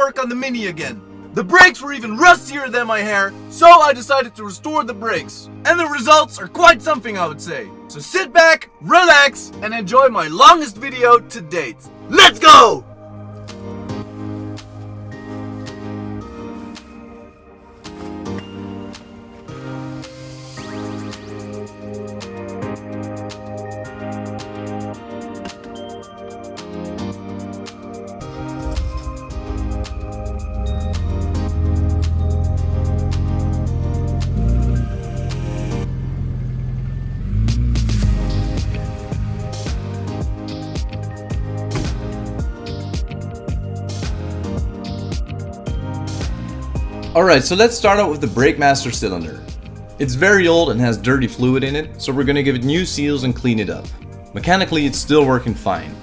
work on the Mini again. The brakes were even rustier than my hair, so I decided to restore the brakes. And the results are quite something, I would say. So sit back, relax, and enjoy my longest video to date. Let's go! Alright, so let's start out with the brake master cylinder. It's very old and has dirty fluid in it, so we're going to give it new seals and clean it up. Mechanically, it's still working fine.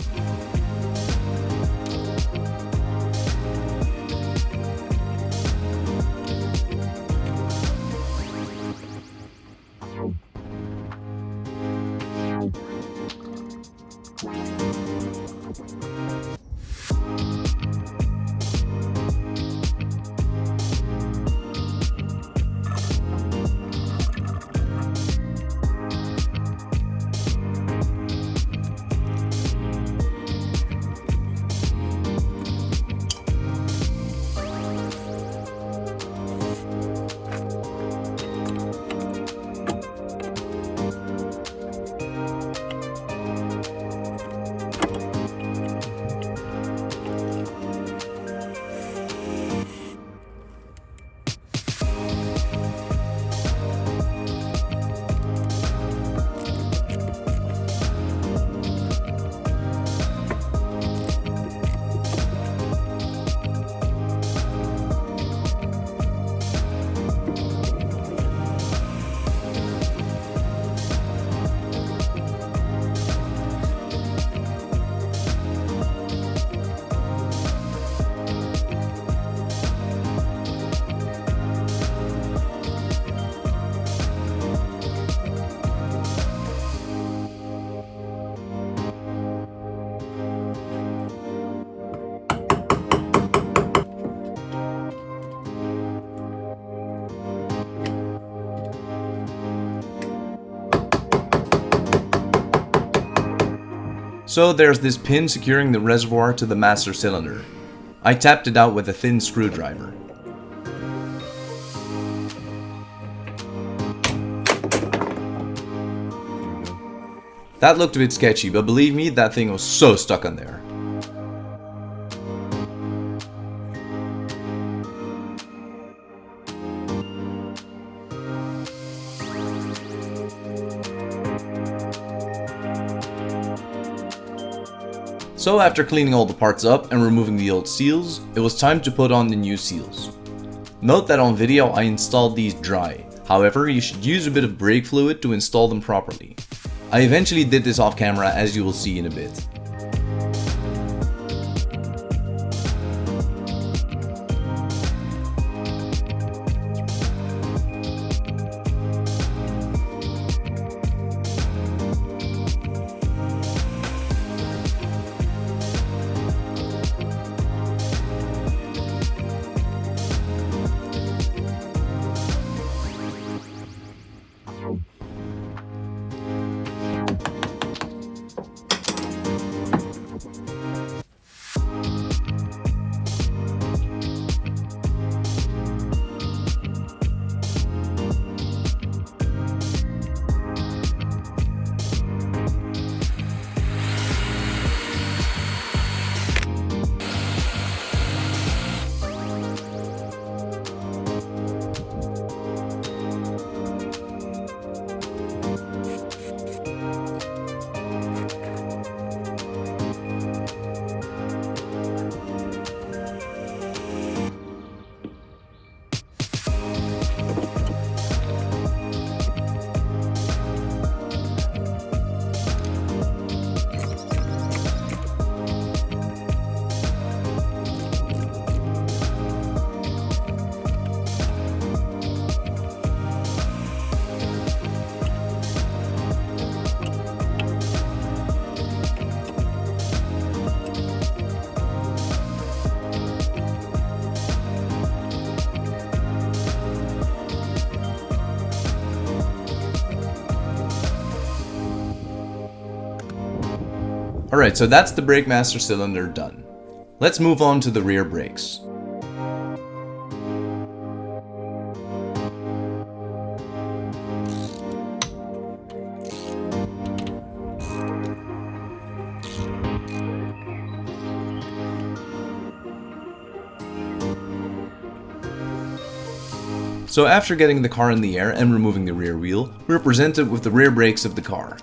So there's this pin securing the reservoir to the master cylinder. I tapped it out with a thin screwdriver. That looked a bit sketchy, but believe me, that thing was so stuck on there. So after cleaning all the parts up and removing the old seals, it was time to put on the new seals. Note that on video I installed these dry, however you should use a bit of brake fluid to install them properly. I eventually did this off camera, as you will see in a bit. Alright, so that's the brake master cylinder done. Let's move on to the rear brakes. So after getting the car in the air and removing the rear wheel, we're presented with the rear brakes of the car.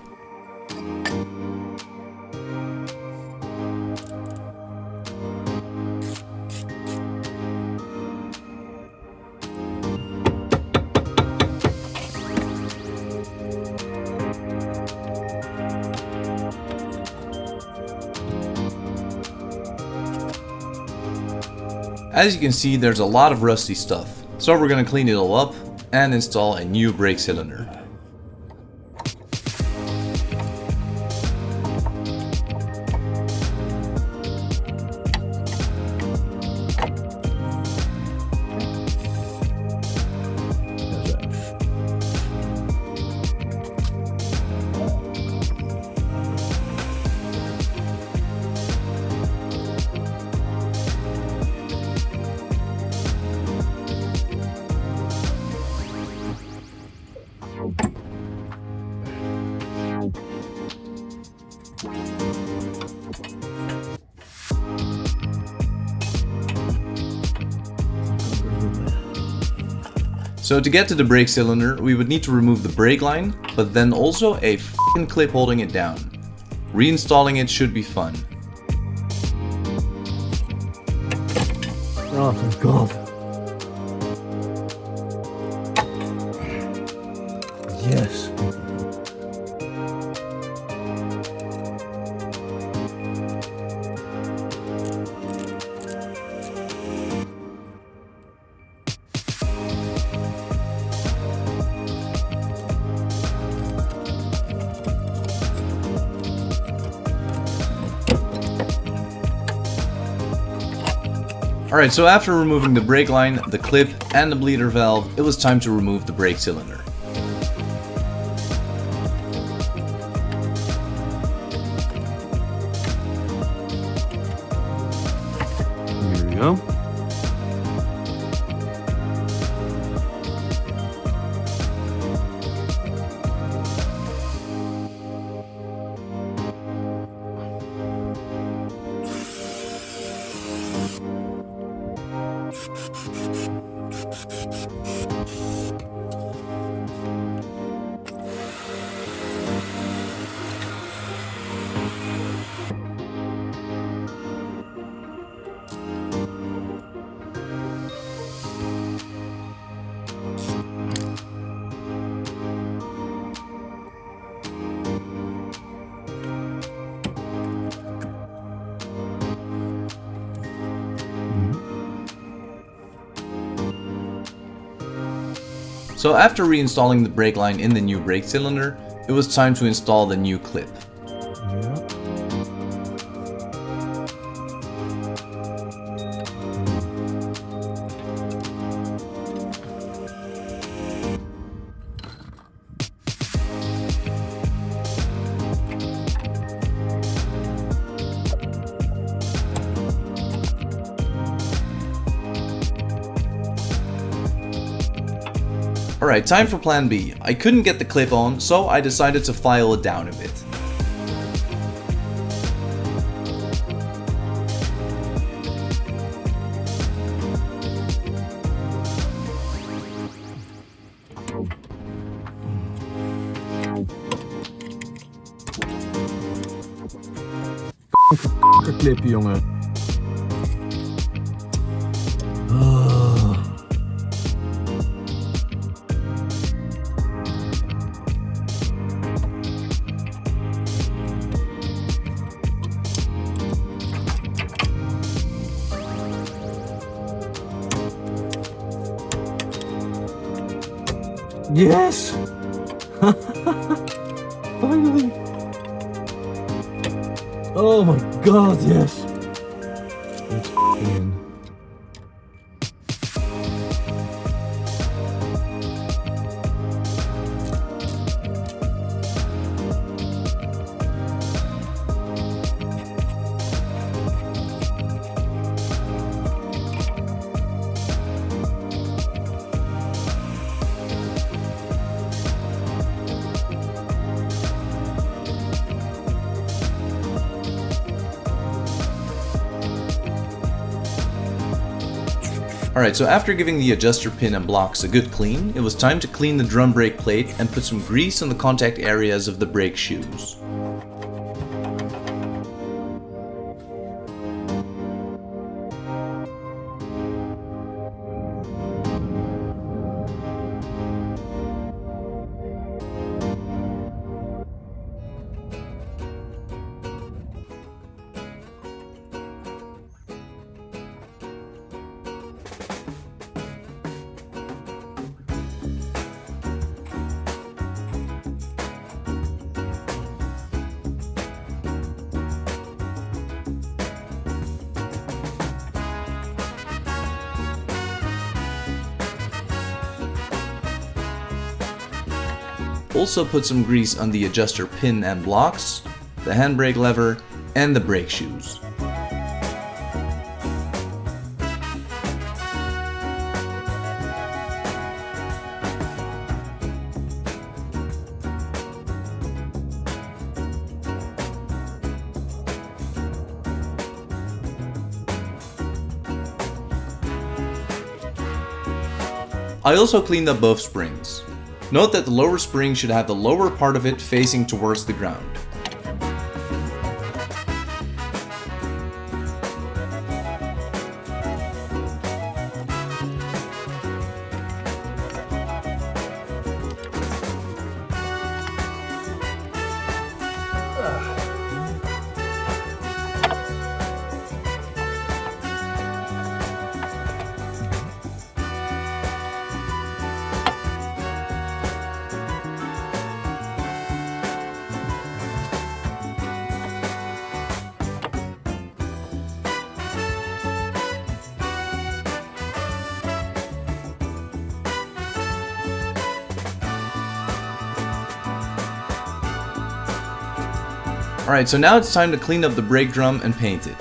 As you can see, there's a lot of rusty stuff, so we're gonna clean it all up and install a new brake cylinder. So to get to the brake cylinder, we would need to remove the brake line, but then also a f***ing clip holding it down. Reinstalling it should be fun. Oh, thank God. Yes. Alright, so after removing the brake line, the clip, and the bleeder valve, it was time to remove the brake cylinder. Here we go. So after reinstalling the brake line in the new brake cylinder, it was time to install the new clip. Alright, time for plan B. I couldn't get the clip on, so I decided to file it down a bit. Clip, jongen. Yes! Finally! Oh my God, yes! It's in. Alright, so after giving the adjuster pin and blocks a good clean, it was time to clean the drum brake plate and put some grease on the contact areas of the brake shoes. Also put some grease on the adjuster pin and blocks, the handbrake lever, and the brake shoes. I also cleaned up both springs. Note that the lower spring should have the lower part of it facing towards the ground. Alright, so now it's time to clean up the brake drum and paint it.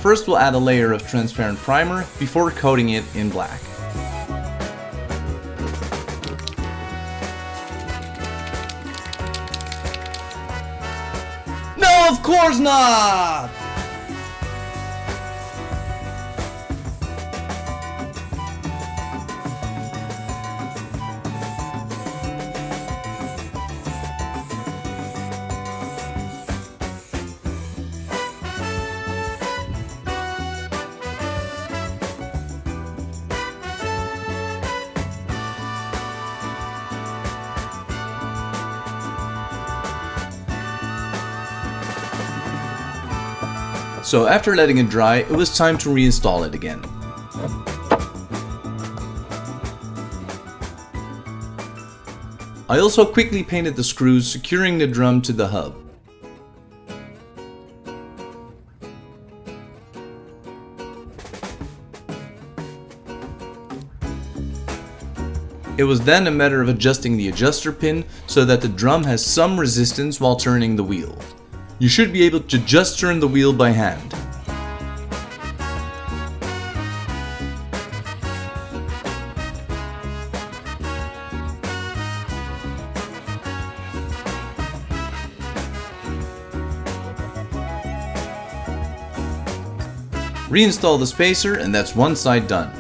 First we'll add a layer of transparent primer before coating it in black. No, of course not! So after letting it dry, it was time to reinstall it again. I also quickly painted the screws securing the drum to the hub. It was then a matter of adjusting the adjuster pin so that the drum has some resistance while turning the wheel. You should be able to just turn the wheel by hand. Reinstall the spacer and that's one side done.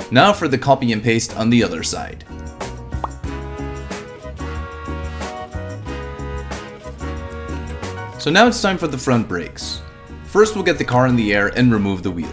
Now for the copy and paste on the other side. So now it's time for the front brakes. First we'll get the car in the air and remove the wheel.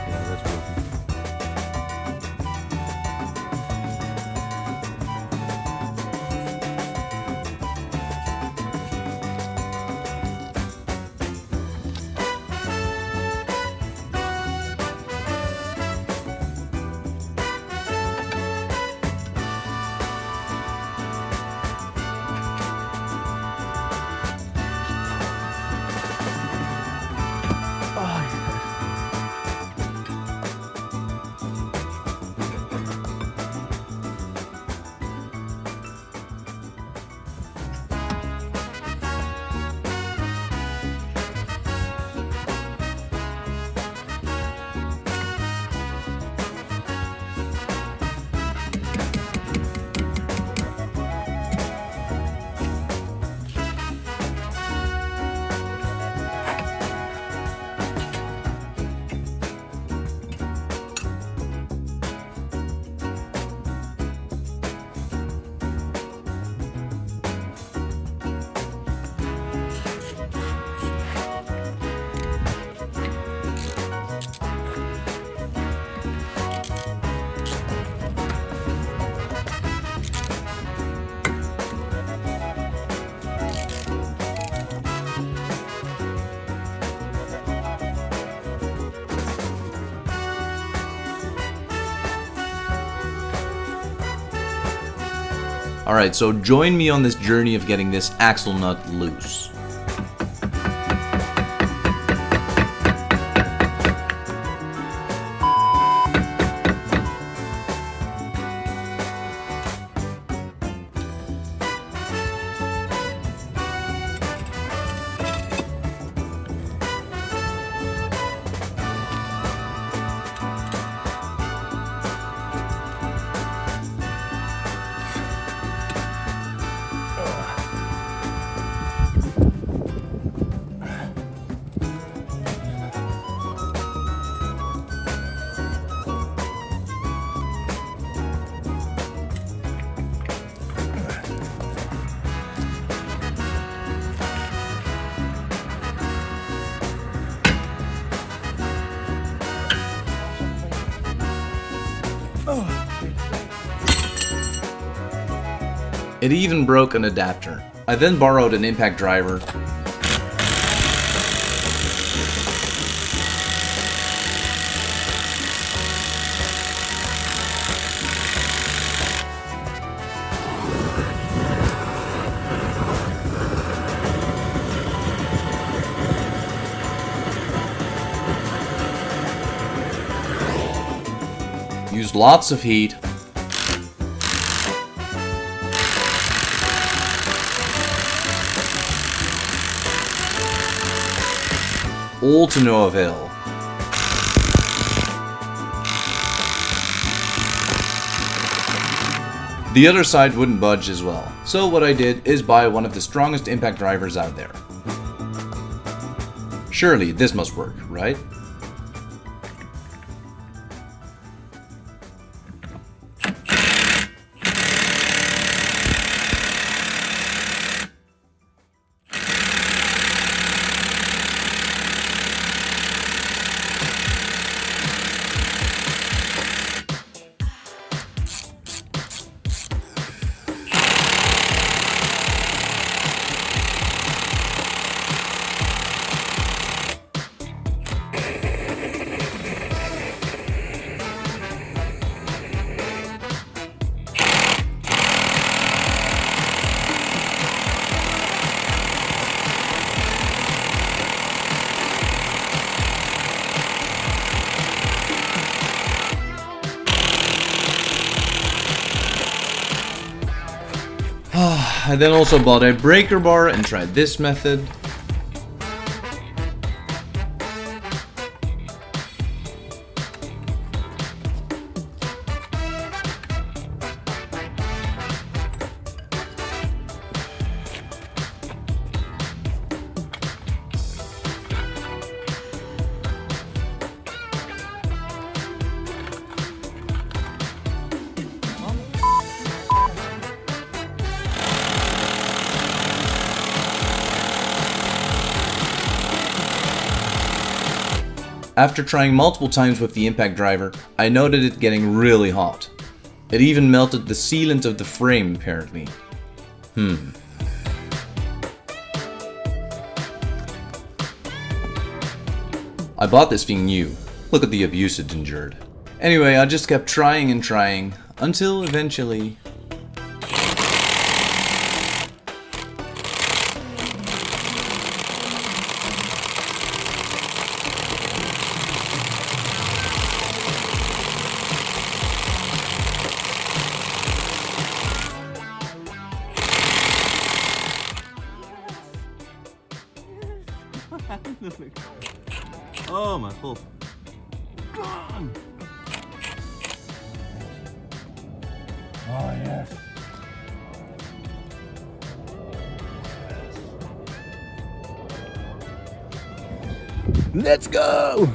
Yeah, that's broken. Alright, so join me on this journey of getting this axle nut loose. It even broke an adapter. I then borrowed an impact driver. Used lots of heat. All to no avail. The other side wouldn't budge as well, so what I did is buy one of the strongest impact drivers out there. Surely this must work, right? I then also bought a breaker bar and tried this method. After trying multiple times with the impact driver, I noted it getting really hot. It even melted the sealant of the frame apparently. I bought this thing new. Look at the abuse it endured. Anyway, I just kept trying and trying, until eventually... Oh, my fault. Gone. Oh, yes. Let's go!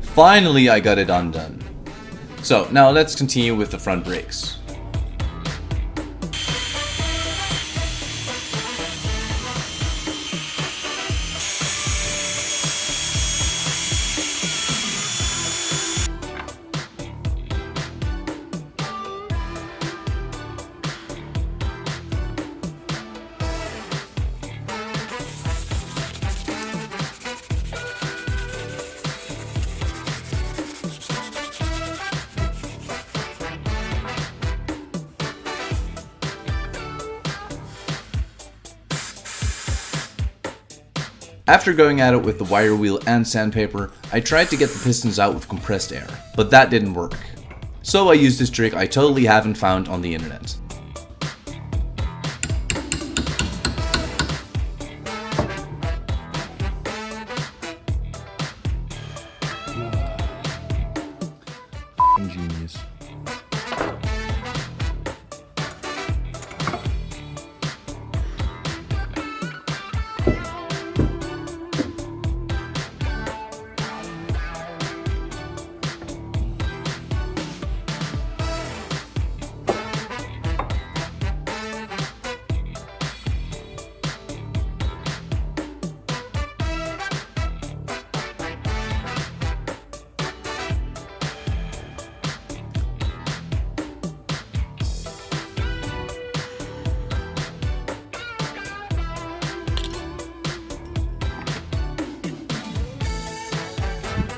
Finally, I got it undone. So, now let's continue with the front brakes. After going at it with the wire wheel and sandpaper, I tried to get the pistons out with compressed air, but that didn't work. So I used this trick I totally haven't found on the internet. Genius.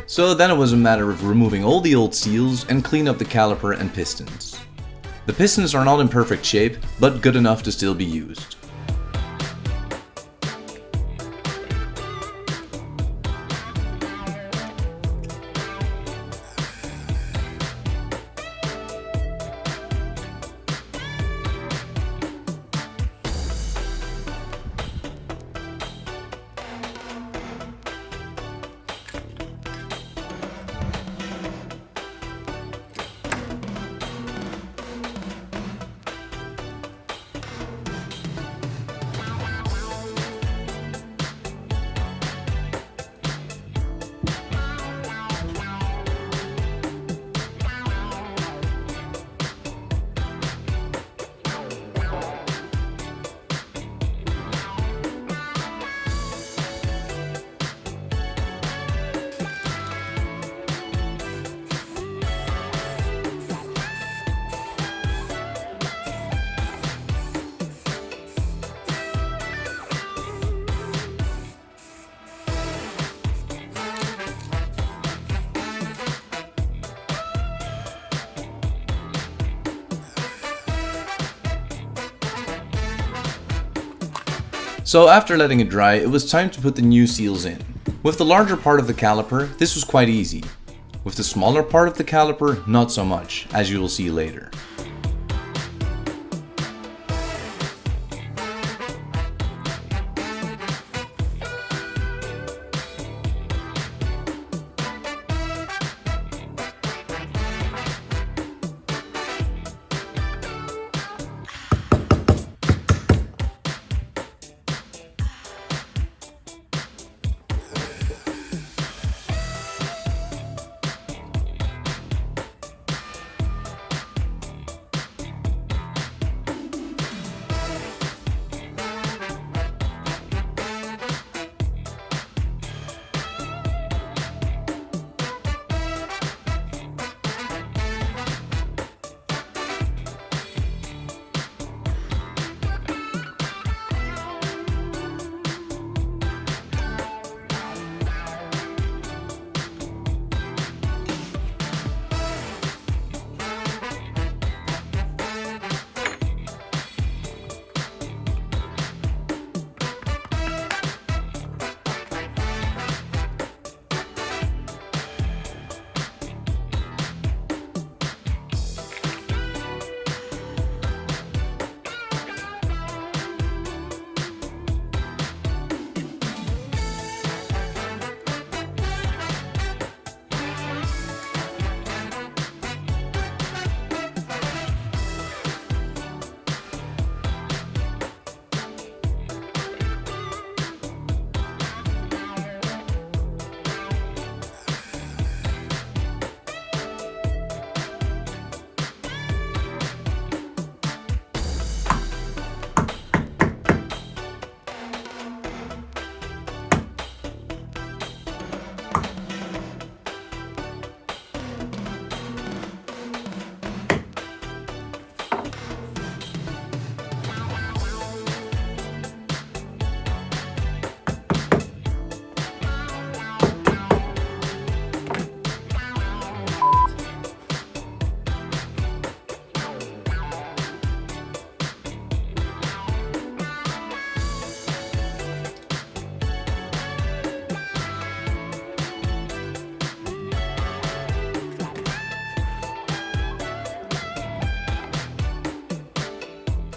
So then it was a matter of removing all the old seals and clean up the caliper and pistons. The pistons are not in perfect shape, but good enough to still be used. So after letting it dry, it was time to put the new seals in. With the larger part of the caliper, this was quite easy. With the smaller part of the caliper, not so much, as you will see later.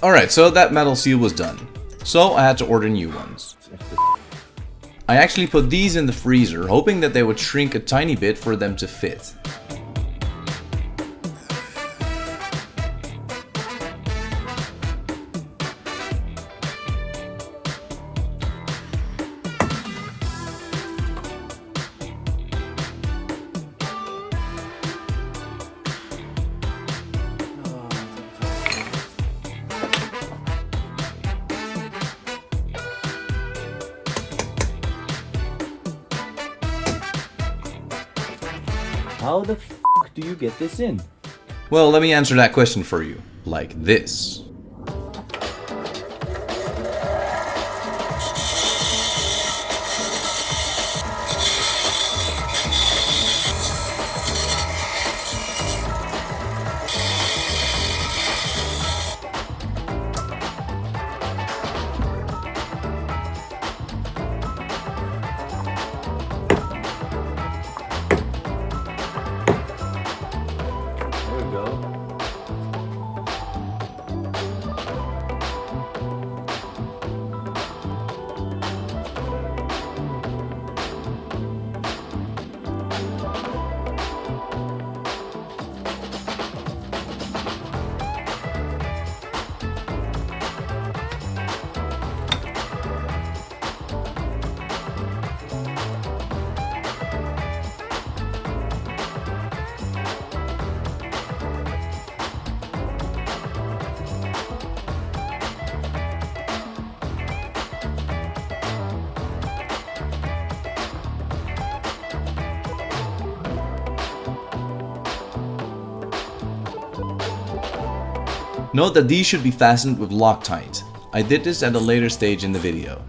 Alright, so that metal seal was done. So I had to order new ones. I actually put these in the freezer, hoping that they would shrink a tiny bit for them to fit. How the f do you get this in? Well, let me answer that question for you. Like this. There we go. Note that these should be fastened with Loctite. I did this at a later stage in the video.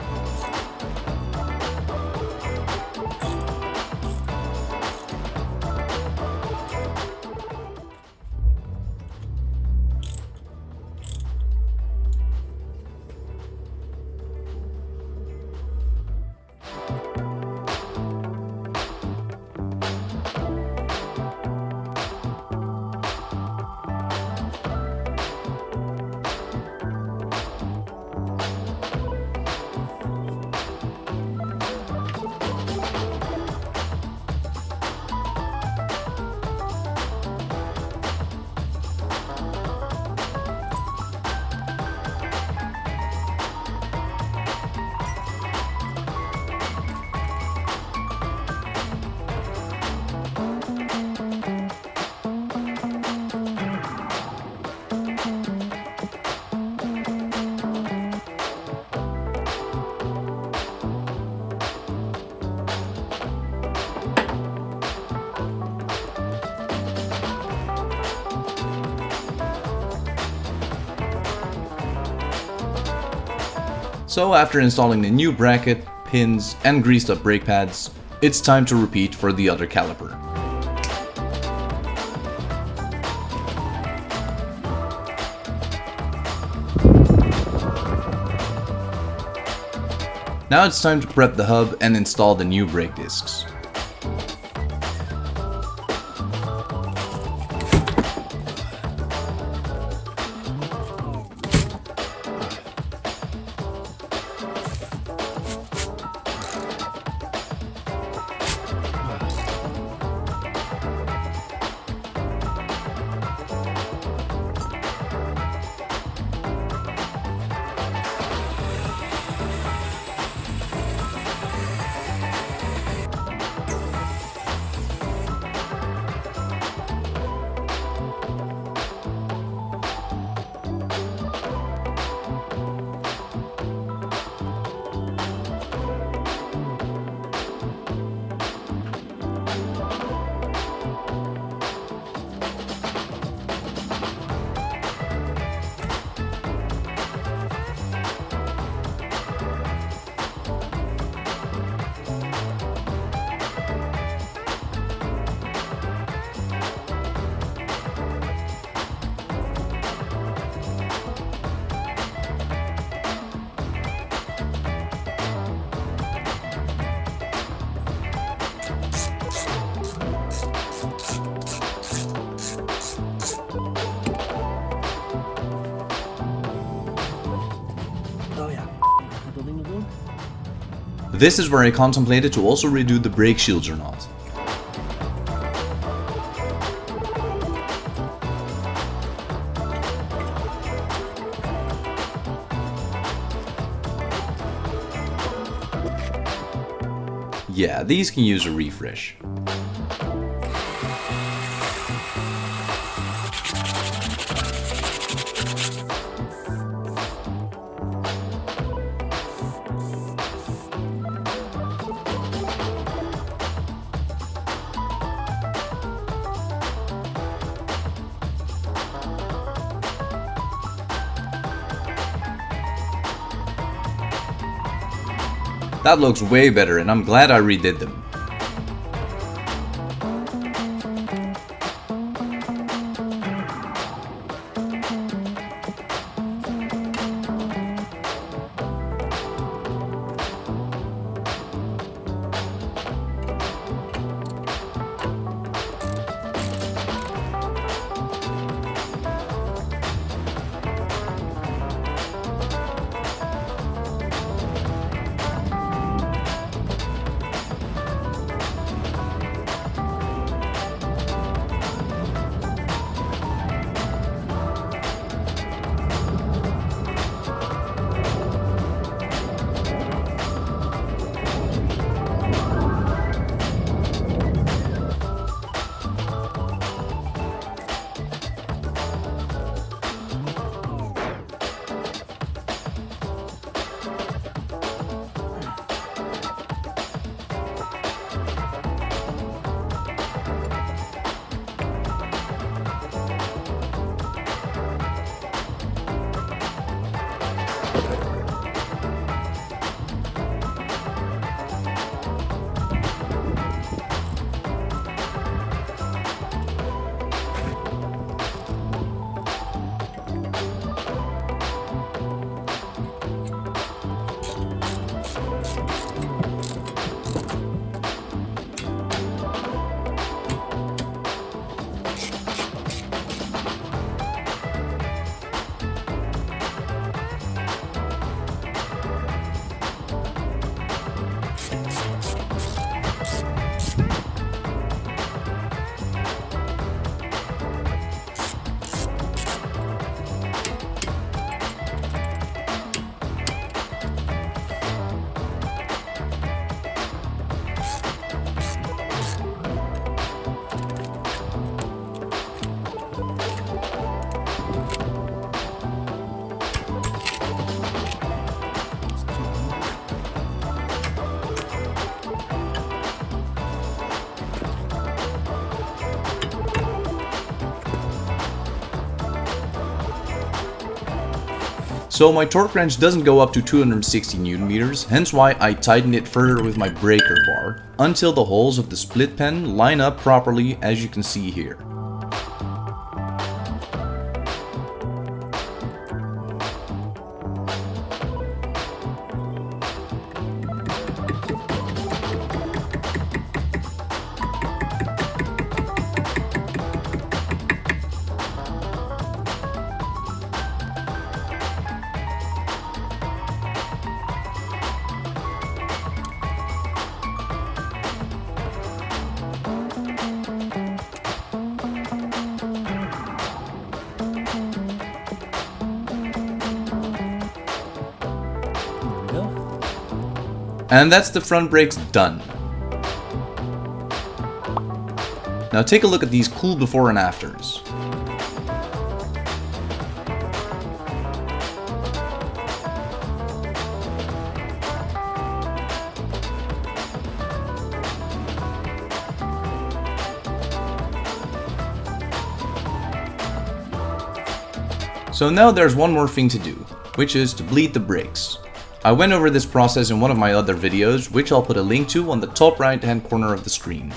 So after installing the new bracket, pins, and greased up brake pads, it's time to repeat for the other caliper. Now it's time to prep the hub and install the new brake discs. This is where I contemplated to also redo the brake shields or not. Yeah, these can use a refresh. That looks way better, and I'm glad I redid them. So my torque wrench doesn't go up to 260 Newton meters, hence why I tighten it further with my breaker bar, until the holes of the split pen line up properly, as you can see here. And that's the front brakes done. Now take a look at these cool before and afters. So now there's one more thing to do, which is to bleed the brakes. I went over this process in one of my other videos, which I'll put a link to on the top right hand corner of the screen.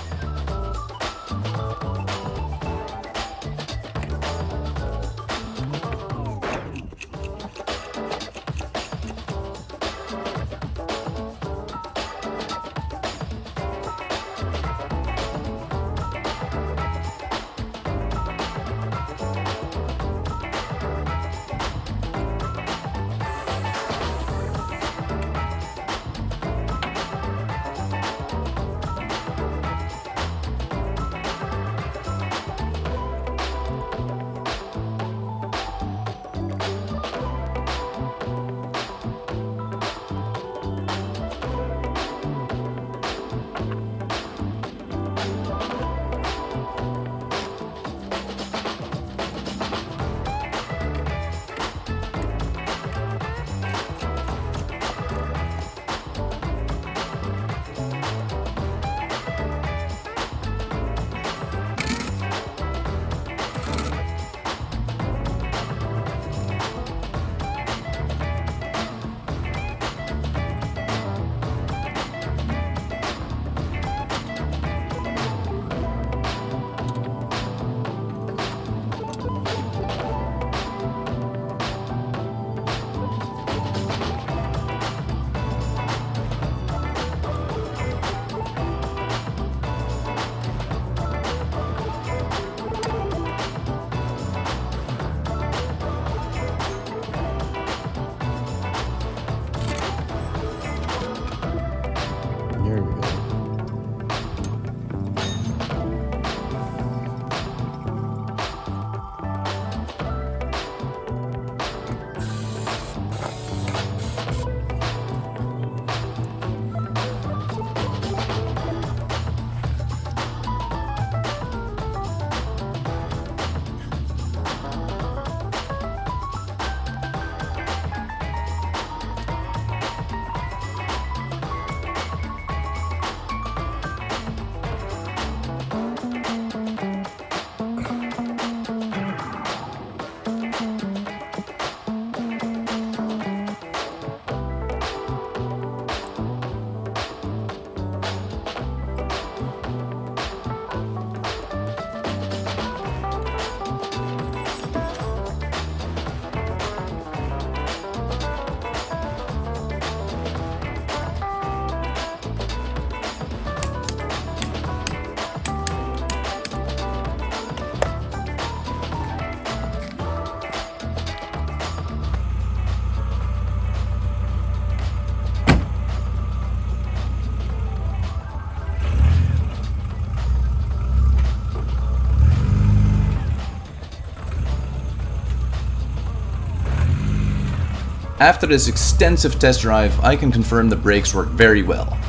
After this extensive test drive, I can confirm the brakes work very well.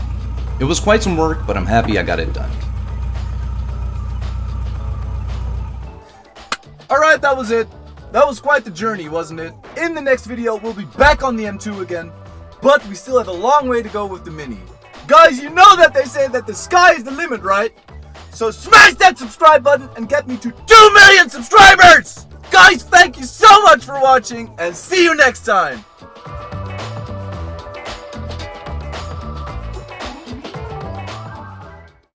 It was quite some work, but I'm happy I got it done. Alright, that was it. That was quite the journey, wasn't it? In the next video, we'll be back on the M2 again, but we still have a long way to go with the Mini. Guys, you know that they say that the sky is the limit, right? So smash that subscribe button and get me to 2 million subscribers! Guys, thank you so much for watching, and see you next time!